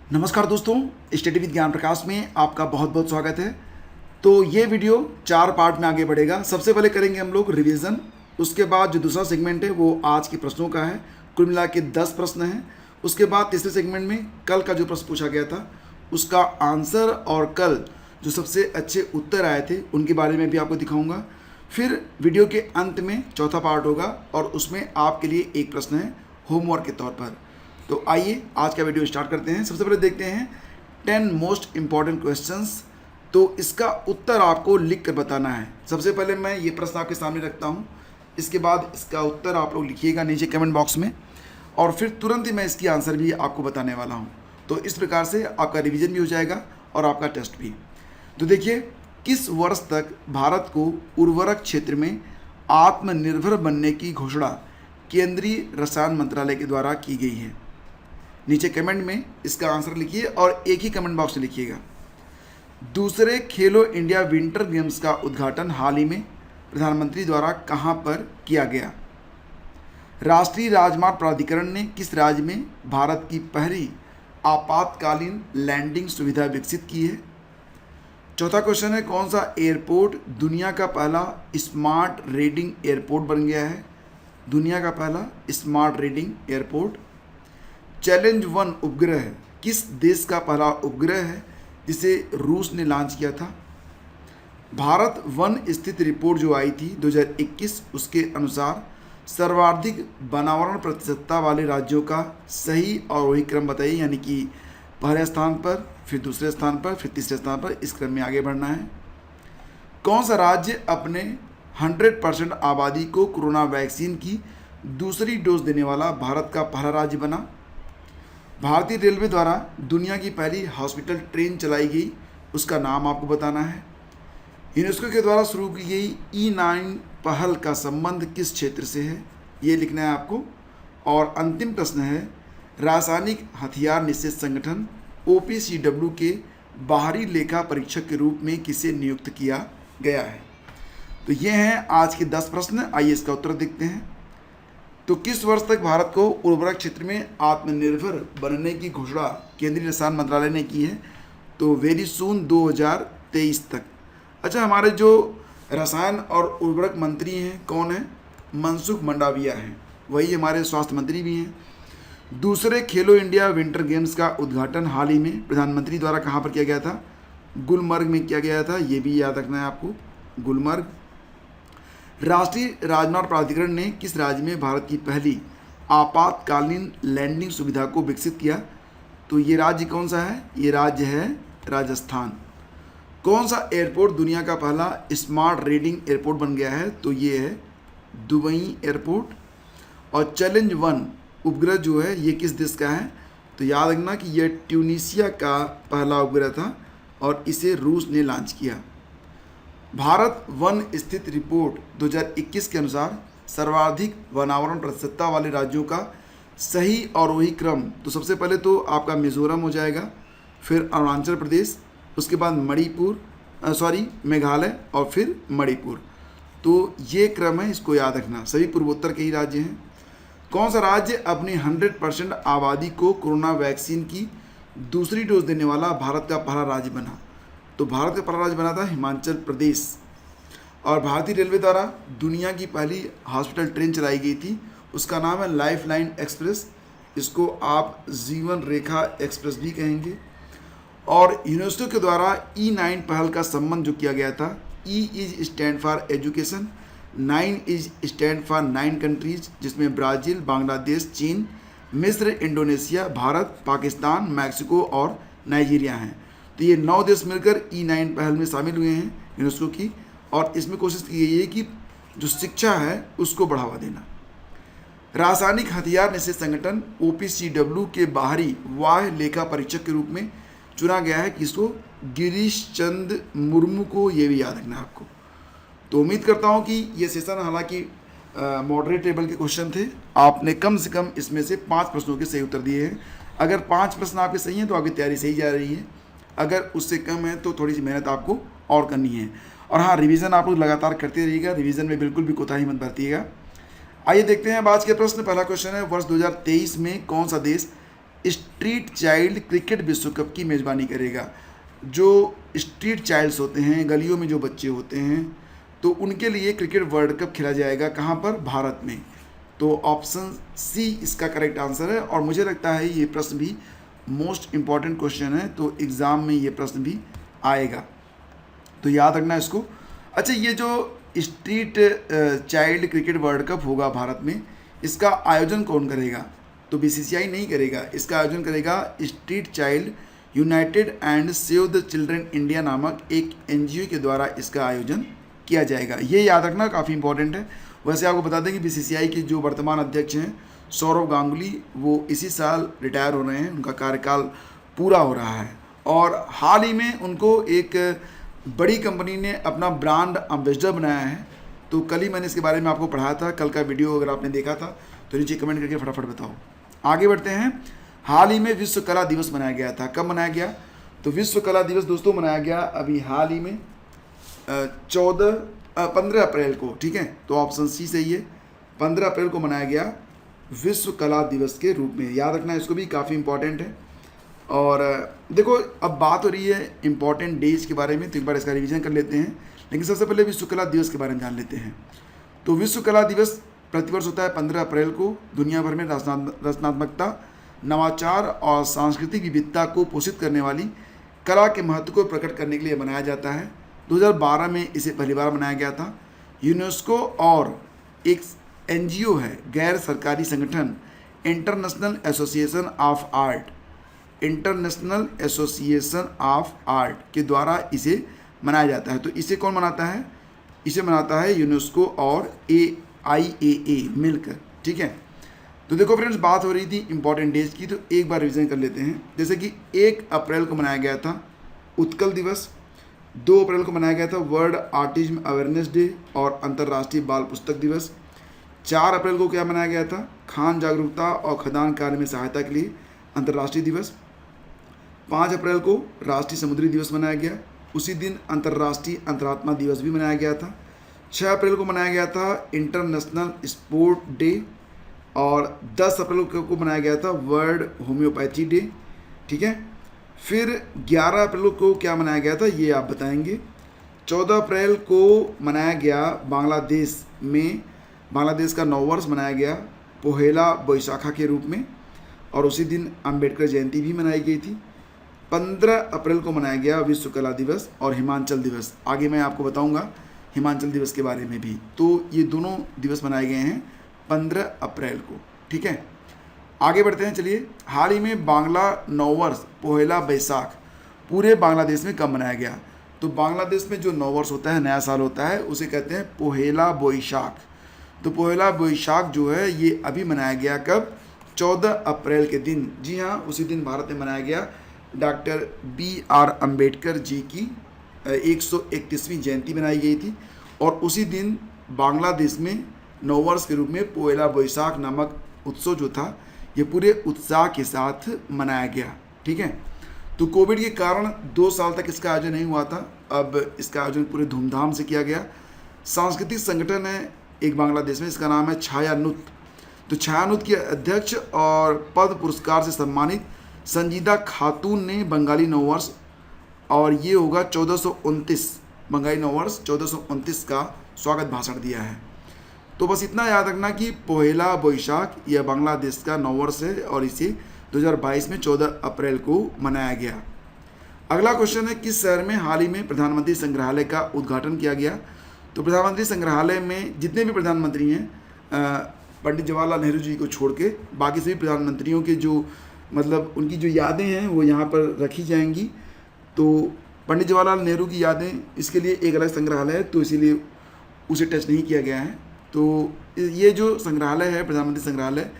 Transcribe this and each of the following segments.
नमस्कार दोस्तों, study with ज्ञान प्रकाश में आपका बहुत बहुत स्वागत है। तो ये वीडियो 4 पार्ट में आगे बढ़ेगा। सबसे पहले करेंगे हम लोग रिवीजन। उसके बाद जो दूसरा सेगमेंट है वो आज के प्रश्नों का है, कुल मिला के 10 प्रश्न हैं। उसके बाद तीसरे सेगमेंट में कल का जो प्रश्न पूछा गया था उसका आंसर और कल जो सबसे अच्छे उत्तर आए थे उनके बारे में भी आपको दिखाऊंगा। फिर वीडियो के अंत में चौथा पार्ट होगा और उसमें आपके लिए एक प्रश्न है होमवर्क के तौर पर। तो आइए आज का वीडियो स्टार्ट करते हैं। सबसे पहले देखते हैं 10 मोस्ट इम्पॉर्टेंट क्वेश्चंस। तो इसका उत्तर आपको लिख कर बताना है। सबसे पहले मैं ये प्रश्न आपके सामने रखता हूँ, इसके बाद इसका उत्तर आप लोग लिखिएगा नीचे कमेंट बॉक्स में, और फिर तुरंत ही मैं इसकी आंसर भी आपको बताने वाला हूँ। तो इस प्रकार से आपका रिवीजन भी हो जाएगा और आपका टेस्ट भी। तो देखिए, किस वर्ष तक भारत को उर्वरक क्षेत्र में आत्मनिर्भर बनने की घोषणा केंद्रीय रसायन मंत्रालय के द्वारा की गई है? नीचे कमेंट में इसका आंसर लिखिए और एक ही कमेंट बॉक्स में लिखिएगा। दूसरे खेलो इंडिया विंटर गेम्स का उद्घाटन हाल ही में प्रधानमंत्री द्वारा कहां पर किया गया? राष्ट्रीय राजमार्ग प्राधिकरण ने किस राज्य में भारत की पहली आपातकालीन लैंडिंग सुविधा विकसित की है? चौथा क्वेश्चन है, कौन सा एयरपोर्ट दुनिया का पहला स्मार्ट रीडिंग एयरपोर्ट बन गया है? दुनिया का पहला स्मार्ट रीडिंग एयरपोर्ट। चैलेंज 1 उपग्रह किस देश का पहला उपग्रह है जिसे रूस ने लॉन्च किया था? भारत वन स्थित रिपोर्ट जो आई थी 2021, उसके अनुसार सर्वाधिक वनावरण प्रतिशतता वाले राज्यों का सही और वही क्रम बताइए, यानी कि पहले स्थान पर, फिर दूसरे स्थान पर, फिर तीसरे स्थान पर, इस क्रम में आगे बढ़ना है। कौन सा राज्य अपने 100% आबादी को कोरोना वैक्सीन की दूसरी डोज देने वाला भारत का पहला राज्य बना? भारतीय रेलवे द्वारा दुनिया की पहली हॉस्पिटल ट्रेन चलाई गई, उसका नाम आपको बताना है। यूनेस्को के द्वारा शुरू की गई E9 पहल का संबंध किस क्षेत्र से है, ये लिखना है आपको। और अंतिम प्रश्न है, रासायनिक हथियार निषेध संगठन OPCW के बाहरी लेखा परीक्षक के रूप में किसे नियुक्त किया गया है? तो ये हैं आज के 10 प्रश्न। आइए इसका उत्तर देखते हैं। तो किस वर्ष तक भारत को उर्वरक क्षेत्र में आत्मनिर्भर बनने की घोषणा केंद्रीय रसायन मंत्रालय ने की है? तो वेरी सून 2023 तक। अच्छा, हमारे जो रसायन और उर्वरक मंत्री हैं कौन है? मनसुख मंडाविया हैं, वही हमारे स्वास्थ्य मंत्री भी हैं। दूसरे खेलो इंडिया विंटर गेम्स का उद्घाटन हाल ही में प्रधानमंत्री द्वारा कहाँ पर किया गया था? गुलमर्ग में किया गया था, ये भी याद रखना है आपको, गुलमर्ग। राष्ट्रीय राजमार्ग प्राधिकरण ने किस राज्य में भारत की पहली आपातकालीन लैंडिंग सुविधा को विकसित किया? तो ये राज्य कौन सा है? ये राज्य है राजस्थान। कौन सा एयरपोर्ट दुनिया का पहला स्मार्ट रीडिंग एयरपोर्ट बन गया है? तो ये है दुबई एयरपोर्ट। और चैलेंज 1 उपग्रह जो है ये किस देश का है? तो याद रखना कि यह ट्यूनीशिया का पहला उपग्रह था और इसे रूस ने लॉन्च किया। भारत वन स्थित रिपोर्ट 2021 के अनुसार सर्वाधिक वनावरण प्रतिशतता वाले राज्यों का सही और वही क्रम, तो सबसे पहले तो आपका मिजोरम हो जाएगा, फिर अरुणाचल प्रदेश, उसके बाद मेघालय और फिर मणिपुर। तो ये क्रम है, इसको याद रखना। सभी पूर्वोत्तर के ही राज्य हैं। कौन सा राज्य अपनी 100% आबादी को कोरोना वैक्सीन की दूसरी डोज देने वाला भारत का पहला राज्य बना? तो भारत का पहला राज्य बना था हिमाचल प्रदेश। और भारतीय रेलवे द्वारा दुनिया की पहली हॉस्पिटल ट्रेन चलाई गई थी, उसका नाम है लाइफ लाइन एक्सप्रेस, इसको आप जीवन रेखा एक्सप्रेस भी कहेंगे। और यूनेस्को के द्वारा E9 पहल का संबंध जो किया गया था, E is stand for education, 9 is stand for 9 countries, जिसमें ब्राज़ील, बांग्लादेश, चीन, मिस्र, इंडोनेशिया, भारत, पाकिस्तान, मैक्सिको और नाइजीरिया हैं। तो ये 9 देश मिलकर E9 पहल में शामिल हुए हैं यूनेस्को की, और इसमें कोशिश की गई है कि जो शिक्षा है उसको बढ़ावा देना। रासायनिक हथियार निषेध संगठन OPCW के बाहरी वाह्य लेखा परीक्षक के रूप में चुना गया है किसको? गिरीश चंद मुर्मू को, ये भी याद रखना है आपको। तो उम्मीद करता हूँ कि ये सेशन हालांकि मॉडरेट लेवल के क्वेश्चन थे, आपने कम से कम इसमें से 5 प्रश्नों के सही उत्तर दिए हैं। अगर 5 प्रश्न आपके सही हैं तो आपकी तैयारी सही जा रही है, अगर उससे कम है तो थोड़ी सी मेहनत आपको और करनी है। और हाँ, रिवीजन आप लोग लगातार करते रहिएगा, रिवीजन में बिल्कुल भी कोताही मत बरतिएगा। आइए देखते हैं अब आज के प्रश्न। पहला क्वेश्चन है, वर्ष 2023 में कौन सा देश स्ट्रीट चाइल्ड क्रिकेट विश्व कप की मेज़बानी करेगा। जो स्ट्रीट चाइल्ड्स होते हैं, गलियों में जो बच्चे होते हैं, तो उनके लिए क्रिकेट वर्ल्ड कप खेला जाएगा कहाँ पर? भारत में। तो ऑप्शन सी इसका करेक्ट आंसर है। और मुझे लगता है ये प्रश्न भी मोस्ट इम्पॉर्टेंट क्वेश्चन है, तो एग्ज़ाम में ये प्रश्न भी आएगा, तो याद रखना इसको। अच्छा, ये जो street child cricket world cup होगा भारत में, इसका आयोजन कौन करेगा? तो बीसीसीआई नहीं करेगा, इसका आयोजन करेगा street child United and save the children India नामक एक एनजीओ के द्वारा इसका आयोजन किया जाएगा। ये याद रखना काफ़ी इंपॉर्टेंट है। वैसे आपको बता दें कि बीसीसीआई के जो वर्तमान अध्यक्ष हैं सौरव गांगुली, वो इसी साल रिटायर हो रहे हैं, उनका कार्यकाल पूरा हो रहा है। और हाल ही में उनको एक बड़ी कंपनी ने अपना ब्रांड एम्बेसडर बनाया है। तो कल ही मैंने इसके बारे में आपको पढ़ाया था, कल का वीडियो अगर आपने देखा था तो नीचे कमेंट करके फटाफट बताओ। आगे बढ़ते हैं। हाल ही में विश्व कला दिवस मनाया गया था। कब मनाया गया? तो विश्व कला दिवस दोस्तों मनाया गया अभी हाल ही में 15 अप्रैल को। ठीक है, तो ऑप्शन सी सही है, 15 अप्रैल को मनाया गया विश्व कला दिवस के रूप में। याद रखना इसको भी, काफ़ी इंपॉर्टेंट है। और देखो, अब बात हो रही है इम्पॉर्टेंट डेज के बारे में, तो एक बार इसका रिवीजन कर लेते हैं। लेकिन सबसे पहले विश्व कला दिवस के बारे में जान लेते हैं। तो विश्व कला दिवस प्रतिवर्ष होता है 15 अप्रैल को। दुनिया भर में रचनात्मकता, नवाचार और सांस्कृतिक विविधता को पोषित करने वाली कला के महत्व को प्रकट करने के लिए मनाया जाता है। 2012 में इसे पहली बार मनाया गया था। यूनेस्को और एक एनजीओ है, गैर सरकारी संगठन, इंटरनेशनल एसोसिएशन ऑफ आर्ट के द्वारा इसे मनाया जाता है। तो इसे कौन मनाता है? इसे मनाता है यूनेस्को और AIAA मिलकर। ठीक है, तो देखो फ्रेंड्स, बात हो रही थी इंपॉर्टेंट डेज की, तो एक बार रिवीजन कर लेते हैं। जैसे कि 1 अप्रैल को मनाया गया था उत्कल दिवस, 2 अप्रैल को मनाया गया था वर्ल्ड ऑटिज्म अवेयरनेस डे और अंतर्राष्ट्रीय बाल पुस्तक दिवस। 4 अप्रैल को क्या मनाया गया था? खान जागरूकता और खदान कार्य में सहायता के लिए अंतर्राष्ट्रीय दिवस। 5 अप्रैल को राष्ट्रीय समुद्री दिवस मनाया गया। उसी दिन अंतर्राष्ट्रीय अंतरात्मा दिवस भी मनाया गया था। 6 अप्रैल को मनाया गया था इंटरनेशनल स्पोर्ट डे। और 10 अप्रैल को मनाया गया था वर्ल्ड होम्योपैथी डे। ठीक है, फिर 11 अप्रैल को क्या मनाया गया था ये आप बताएंगे। 14 अप्रैल को मनाया गया बांग्लादेश का नववर्ष मनाया गया पोहेला बोईशाखा के रूप में, और उसी दिन अंबेडकर जयंती भी मनाई गई थी। 15 अप्रैल को मनाया गया विश्व कला दिवस और हिमाचल दिवस। आगे मैं आपको बताऊंगा हिमाचल दिवस के बारे में भी। तो ये दोनों दिवस मनाए गए हैं 15 अप्रैल को। ठीक है, आगे बढ़ते हैं। चलिए, हाल ही में बांग्ला नववर्ष पोहेला बैसाख पूरे बांग्लादेश में कब मनाया गया? तो बांग्लादेश में जो नववर्ष होता है, नया साल होता है, उसे कहते हैं पोहेला बोईशाख। तो पोहेला बोईशाख जो है ये अभी मनाया गया कब? 14 अप्रैल के दिन। जी हाँ, उसी दिन भारत में मनाया गया डॉक्टर BR अम्बेडकर जी की 131वीं जयंती मनाई गई थी। और उसी दिन बांग्लादेश में नववर्ष के रूप में पोहेला बोईशाख नामक उत्सव जो था ये पूरे उत्साह के साथ मनाया गया। ठीक है, तो कोविड के कारण 2 साल तक इसका आयोजन नहीं हुआ था, अब इसका आयोजन पूरे धूमधाम से किया गया। सांस्कृतिक संगठन है एक बांग्लादेश में, इसका नाम है छायानुत। तो छायानुत की अध्यक्ष और पद्म पुरस्कार से सम्मानित संजीदा खातून ने बंगाली नववर्ष, और ये होगा 1429, बंगाली नववर्ष 1429 का स्वागत भाषण दिया है। तो बस इतना याद रखना कि पोहेला बोईशाख यह बांग्लादेश का नववर्ष है और इसे 2022 में 14 अप्रैल को मनाया गया। अगला क्वेश्चन है, किस शहर में हाल ही में प्रधानमंत्री संग्रहालय का उद्घाटन किया गया? तो प्रधानमंत्री संग्रहालय में जितने भी प्रधानमंत्री हैं, पंडित जवाहरलाल नेहरू जी को छोड़ के बाकी सभी प्रधानमंत्रियों के जो मतलब उनकी जो यादें हैं वो यहाँ पर रखी जाएंगी। तो पंडित जवाहरलाल नेहरू की यादें, इसके लिए एक अलग संग्रहालय है, तो इसीलिए उसे टच नहीं किया गया है। तो ये जो संग्रहालय है प्रधानमंत्री संग्रहालय,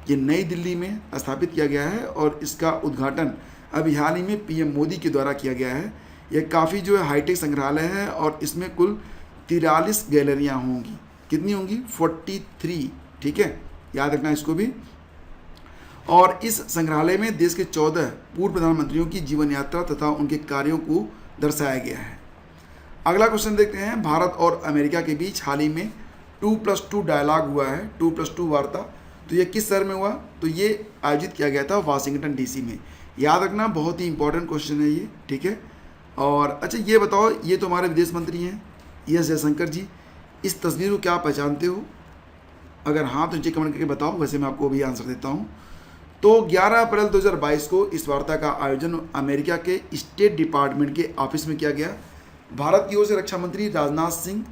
ये नई दिल्ली में स्थापित किया गया है और इसका उद्घाटन अभी हाल ही में PM मोदी के द्वारा किया गया है। यह काफ़ी जो है हाईटेक संग्रहालय है और इसमें कुल 43 गैलरियाँ होंगी। कितनी होंगी? 43। ठीक है, याद रखना इसको भी। और इस संग्रहालय में देश के 14 पूर्व प्रधानमंत्रियों की जीवन यात्रा तथा उनके कार्यों को दर्शाया गया है। अगला क्वेश्चन देखते हैं, भारत और अमेरिका के बीच हाल ही में 2+2 डायलॉग हुआ है, 2+2 वार्ता। तो ये किस शहर में हुआ? तो ये आयोजित किया गया था वाशिंगटन डीसी में। याद रखना, बहुत ही इंपॉर्टेंट क्वेश्चन है ये, ठीक है। और अच्छा ये बताओ, ये तो हमारे विदेश मंत्री हैं एस जयशंकर जी, इस तस्वीर को क्या आप पहचानते हो? अगर हाँ तो नीचे कमेंट करके बताओ, वैसे मैं आपको अभी आंसर देता हूँ। तो 11 अप्रैल 2022 को इस वार्ता का आयोजन अमेरिका के स्टेट डिपार्टमेंट के ऑफिस में किया गया। भारत की ओर से रक्षा मंत्री राजनाथ सिंह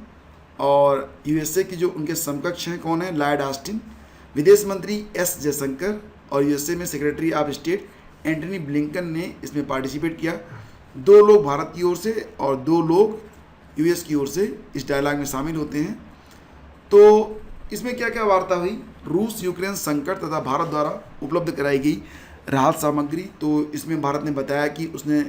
और यूएसए की जो उनके समकक्ष हैं कौन है, लॉयड ऑस्टिन, विदेश मंत्री एस जयशंकर और यूएसए में secretary of state Antony Blinken ने इसमें पार्टिसिपेट किया। 2 लोग भारत की ओर से और 2 लोग यूएस की ओर से इस डायलॉग में शामिल होते हैं। तो इसमें क्या क्या वार्ता हुई? रूस यूक्रेन संकट तथा भारत द्वारा उपलब्ध कराई गई राहत सामग्री। तो इसमें भारत ने बताया कि उसने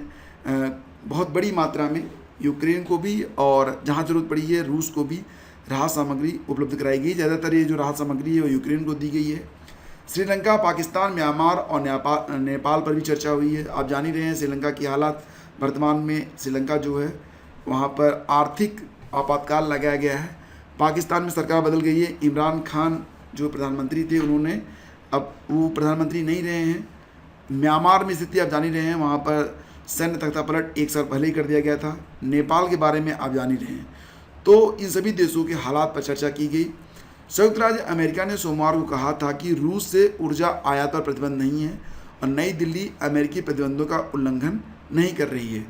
बहुत बड़ी मात्रा में यूक्रेन को भी और जहाँ जरूरत पड़ी है रूस को भी राहत सामग्री उपलब्ध कराई गई। ज़्यादातर ये जो राहत सामग्री है वो यूक्रेन को दी गई है। श्रीलंका, पाकिस्तान, म्यांमार और नेपाल पर भी चर्चा हुई है। आप जान ही रहे हैं श्रीलंका की हालात। वर्तमान में श्रीलंका जो है वहाँ पर आर्थिक आपातकाल लगाया गया है। पाकिस्तान में सरकार बदल गई है। इमरान खान जो प्रधानमंत्री थे उन्होंने अब वो प्रधानमंत्री नहीं रहे हैं। म्यांमार में स्थिति आप जान ही रहे हैं, वहाँ पर सैन्य तख्तापलट 1 साल पहले ही कर दिया गया था। नेपाल के बारे में आप जान ही रहे हैं। तो इन सभी देशों के हालात पर चर्चा की गई। संयुक्त राज्य अमेरिका ने सोमवार को कहा था कि रूस से ऊर्जा आयात पर प्रतिबंध नहीं है और नई दिल्ली अमेरिकी प्रतिबंधों का उल्लंघन नहीं कर रही है।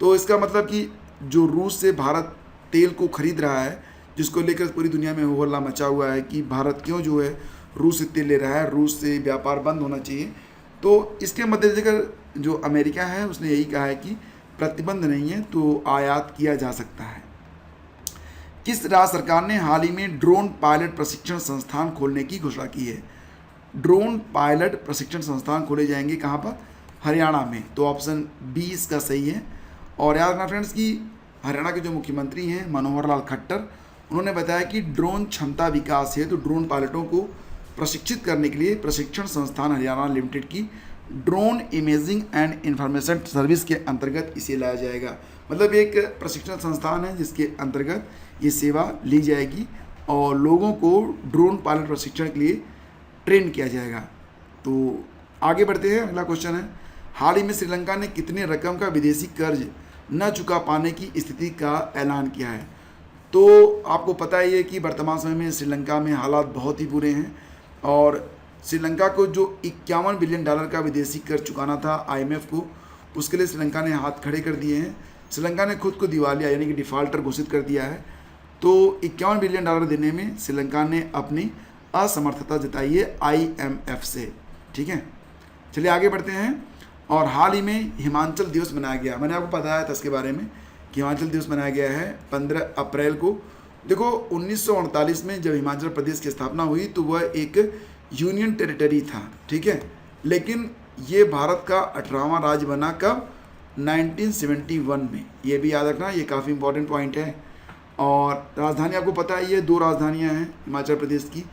तो इसका मतलब कि जो रूस से भारत तेल को खरीद रहा है, जिसको लेकर पूरी दुनिया में हो हल्ला मचा हुआ है कि भारत क्यों जो है रूस से तेल ले रहा है, रूस से व्यापार बंद होना चाहिए। तो इसके मद्देनजर जो अमेरिका है उसने यही कहा है कि प्रतिबंध नहीं है तो आयात किया जा सकता है। किस राज्य सरकार ने हाल ही में ड्रोन पायलट प्रशिक्षण संस्थान खोलने की घोषणा की है? ड्रोन पायलट प्रशिक्षण संस्थान खोले जाएंगे कहाँ पर? हरियाणा में। तो ऑप्शन बी इसका सही है। और याद रखना फ्रेंड्स कि हरियाणा के जो मुख्यमंत्री हैं मनोहर लाल खट्टर, उन्होंने बताया कि ड्रोन क्षमता विकास है तो ड्रोन पायलटों को प्रशिक्षित करने के लिए प्रशिक्षण संस्थान हरियाणा लिमिटेड की drone imaging and information service के अंतर्गत इसे लाया जाएगा। मतलब एक प्रशिक्षण संस्थान है जिसके अंतर्गत ये सेवा ली जाएगी और लोगों को ड्रोन पायलट प्रशिक्षण के लिए ट्रेन किया जाएगा। तो आगे बढ़ते हैं, अगला क्वेश्चन है, हाल ही में श्रीलंका ने कितने रकम का विदेशी कर्ज न चुका पाने की स्थिति का ऐलान किया है? तो आपको पता ही है कि वर्तमान समय में श्रीलंका में हालात बहुत ही बुरे हैं और श्रीलंका को जो $51 बिलियन का विदेशी कर्ज चुकाना था IMF को, उसके लिए श्रीलंका ने हाथ खड़े कर दिए हैं। श्रीलंका ने खुद को दिवालिया यानी कि डिफ़ाल्टर घोषित कर दिया है। तो $51 बिलियन देने में श्रीलंका ने अपनी असमर्थता जताई है IMF से, ठीक है। चलिए आगे बढ़ते हैं। और हाल ही में हिमाचल दिवस मनाया गया, मैंने आपको बताया था इसके बारे में कि हिमाचल दिवस मनाया गया है 15 अप्रैल को। देखो 1948 में जब हिमाचल प्रदेश की स्थापना हुई तो वह एक यूनियन टेरिटरी था, ठीक है। लेकिन ये भारत का 18वां राज्य बना कब? 1971 में। ये भी याद रखना, ये काफ़ी इंपॉर्टेंट पॉइंट है। और राजधानी आपको पता ही है, 2 राजधानियाँ हैं हिमाचल प्रदेश की,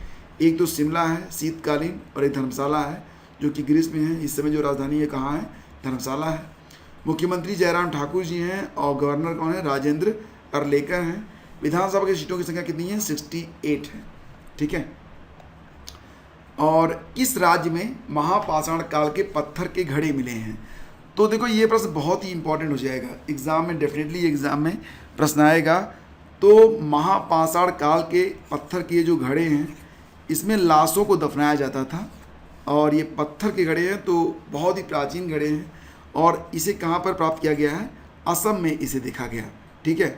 एक तो शिमला है शीतकालीन और एक धर्मशाला है जो कि ग्रीष्म में है। इस समय जो राजधानी है कहाँ है? धर्मशाला है। मुख्यमंत्री जयराम ठाकुर जी हैं और गवर्नर कौन है? राजेंद्र अर्लेकर हैं। विधानसभा की सीटों की संख्या कितनी है? 68 है, ठीक है। और किस राज्य में महापाषाण काल के पत्थर के घड़े मिले हैं? तो देखो ये प्रश्न बहुत ही इंपॉर्टेंट हो जाएगा एग्जाम में, डेफिनेटली एग्जाम में प्रश्न आएगा। तो महापाषाण काल के पत्थर के जो घड़े हैं इसमें लाशों को दफनाया जाता था और ये पत्थर के घड़े हैं तो बहुत ही प्राचीन घड़े हैं। और इसे कहाँ पर प्राप्त किया गया है? असम में इसे देखा गया, ठीक है।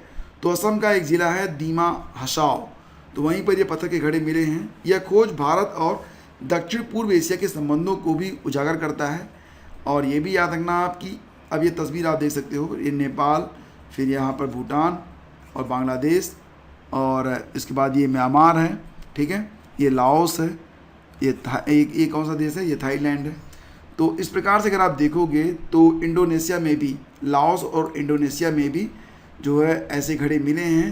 तो असम का एक ज़िला है दीमा हसाओ, तो वहीं पर ये पत्थर के घड़े मिले हैं। यह खोज भारत और दक्षिण पूर्व एशिया के संबंधों को भी उजागर करता है। और ये भी याद रखना आप कि अब ये तस्वीर आप देख सकते हो, ये नेपाल, फिर यहाँ पर भूटान और बांग्लादेश और इसके बाद ये म्यांमार है, ठीक है। ये लाओस है, ये कौन सा देश है? ये थाईलैंड है। तो इस प्रकार से अगर आप देखोगे तो इंडोनेशिया में भी, लाओस और इंडोनेशिया में भी जो है ऐसे घड़े मिले हैं।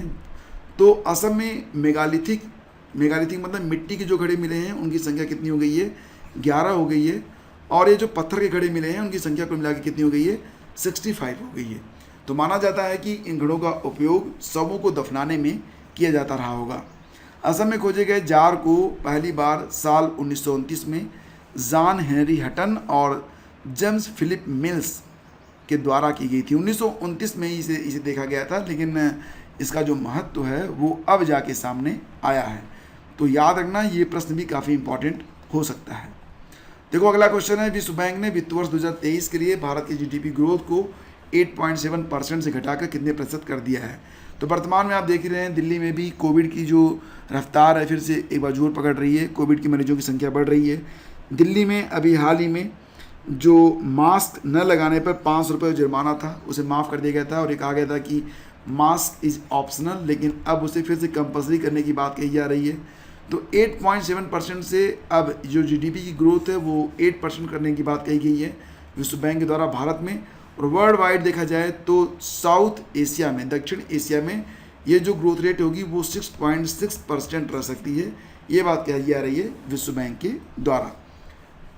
तो असम में मेगालिथिक मतलब मिट्टी के जो घड़े मिले हैं उनकी संख्या कितनी हो गई है? 11 हो गई है। और ये जो पत्थर के घड़े मिले हैं उनकी संख्या कुल मिला के कितनी हो गई है? 65 हो गई है। तो माना जाता है कि इन घड़ों का उपयोग शवों को दफनाने में किया जाता रहा होगा। असम में खोजे गए जार को पहली बार साल 1929 में जॉन हेनरी हटन और जेम्स फिलिप मिल्स के द्वारा की गई थी। 1929 में इसे देखा गया था, लेकिन इसका जो महत्व है वो अब जाके सामने आया है। तो याद रखना, ये प्रश्न भी काफ़ी इंपॉर्टेंट हो सकता है। देखो अगला क्वेश्चन है, विश्व बैंक ने वित्त वर्ष 2023 के लिए भारत की जीडीपी ग्रोथ को 8.7% से घटाकर कितने प्रतिशत कर दिया है। तो वर्तमान में आप देख ही रहे हैं, दिल्ली में भी कोविड की जो रफ्तार है फिर से एक बार जोर पकड़ रही है। कोविड के मरीजों की संख्या बढ़ रही है। दिल्ली में अभी हाल ही में जो मास्क न लगाने पर 500 रुपये जुर्माना था, उसे माफ़ कर दिया गया था और ये कहा गया था कि मास्क इज़ ऑप्शनल, लेकिन अब उसे फिर से कंपल्सरी करने की बात कही जा रही है। तो 8.7% से अब जो जीडीपी की ग्रोथ है वो 8% करने की बात कही गई है विश्व बैंक के द्वारा भारत में। और वर्ल्ड वाइड देखा जाए तो साउथ एशिया में, दक्षिण एशिया में ये जो ग्रोथ रेट होगी वो 6.6% रह सकती है, ये बात कही जा रही है विश्व बैंक के द्वारा।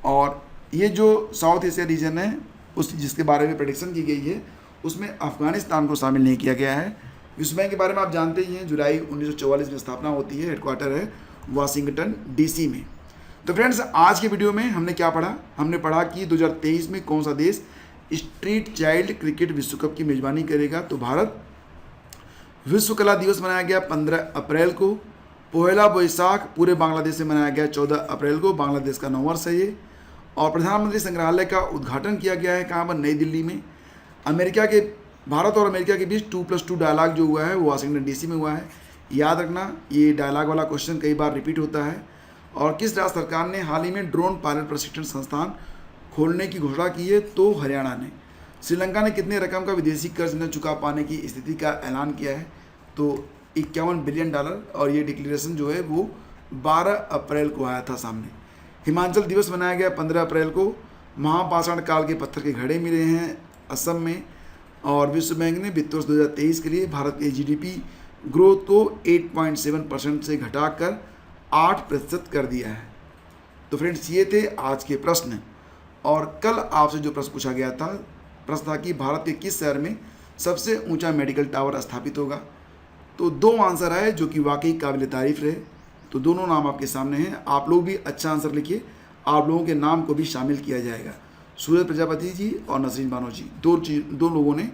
और ये जो साउथ एशिया रीजन है उस जिसके बारे में प्रेडिक्शन की गई है उसमें अफगानिस्तान को शामिल नहीं किया गया है। विश्व बैंक के बारे में आप जानते ही हैं, जुलाई 1944 में स्थापना होती है, हेडक्वार्टर है वाशिंगटन डीसी में। तो फ्रेंड्स, आज के वीडियो में हमने क्या पढ़ा? हमने पढ़ा कि 2023 में कौन सा देश स्ट्रीट चाइल्ड क्रिकेट विश्व कप की मेजबानी करेगा। तो भारत। विश्व कला दिवस मनाया गया 15 अप्रैल को। पोहेला बोईसाख पूरे बांग्लादेश से मनाया गया 14 अप्रैल को, बांग्लादेश का नव वर्ष है ये। और प्रधानमंत्री संग्रहालय का उद्घाटन किया गया है कहाँ पर? नई दिल्ली में। भारत और अमेरिका के बीच 2+2 डायलॉग जो हुआ है वो वाशिंगटन डीसी में हुआ है। याद रखना, ये डायलॉग वाला क्वेश्चन कई बार रिपीट होता है। और किस राज्य सरकार ने हाल ही में ड्रोन पायलट प्रशिक्षण संस्थान खोलने की घोषणा की है? तो हरियाणा ने। श्रीलंका ने कितने रकम का विदेशी कर्ज न चुका पाने की स्थिति का ऐलान किया है? तो $51 बिलियन। और ये डिक्लेरेशन जो है वो 12 अप्रैल को आया था सामने। हिमाचल दिवस मनाया गया 15 अप्रैल को। महापाषाण काल के पत्थर के घड़े मिले हैं असम में। और विश्व बैंक ने वित्त वर्ष 2023 के लिए भारत के जीडीपी ग्रोथ को 8.7% से घटाकर 8% कर दिया है। तो फ्रेंड्स, ये थे आज के प्रश्न। और कल आपसे जो प्रश्न पूछा गया था, प्रश्न था कि भारत के किस शहर में सबसे ऊंचा मेडिकल टावर स्थापित होगा। तो 2 आंसर आए जो कि वाकई काबिल तारीफ रहे। तो दोनों नाम आपके सामने हैं। आप लोग भी अच्छा आंसर लिखिए, आप लोगों के नाम को भी शामिल किया जाएगा। सूरज प्रजापति जी और नसरीन बानो जी, दो लोगों ने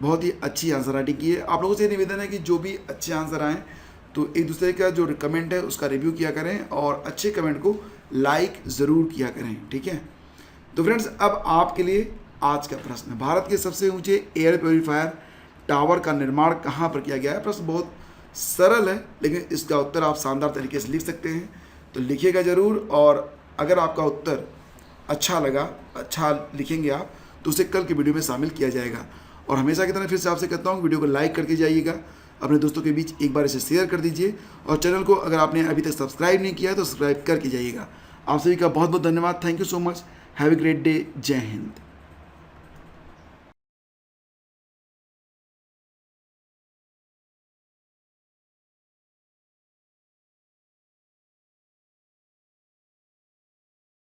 बहुत ही अच्छी आंसर राइटिंग की है। आप लोगों से निवेदन है कि जो भी अच्छे आंसर आएँ तो एक दूसरे का जो कमेंट है उसका रिव्यू किया करें और अच्छे कमेंट को लाइक ज़रूर किया करें, ठीक है। तो फ्रेंड्स, अब आपके लिए आज का प्रश्न, भारत के सबसे ऊंचे एयर प्योरीफायर टावर का निर्माण कहाँ पर किया गया है। प्रश्न बहुत सरल है, लेकिन इसका उत्तर आप शानदार तरीके से लिख सकते हैं। तो लिखिएगा ज़रूर। और अगर आपका उत्तर अच्छा लगा, अच्छा लिखेंगे आप, तो उसे कल के वीडियो में शामिल किया जाएगा। और हमेशा की तरह फिर से आपसे कहता हूँ, वीडियो को लाइक करके जाइएगा, अपने दोस्तों के बीच एक बार इसे शेयर कर दीजिए। और चैनल को अगर आपने अभी तक सब्सक्राइब नहीं किया है तो सब्सक्राइब करके जाइएगा। आप सभी का बहुत बहुत धन्यवाद। Thank you so much. Have a great day. जय हिंद।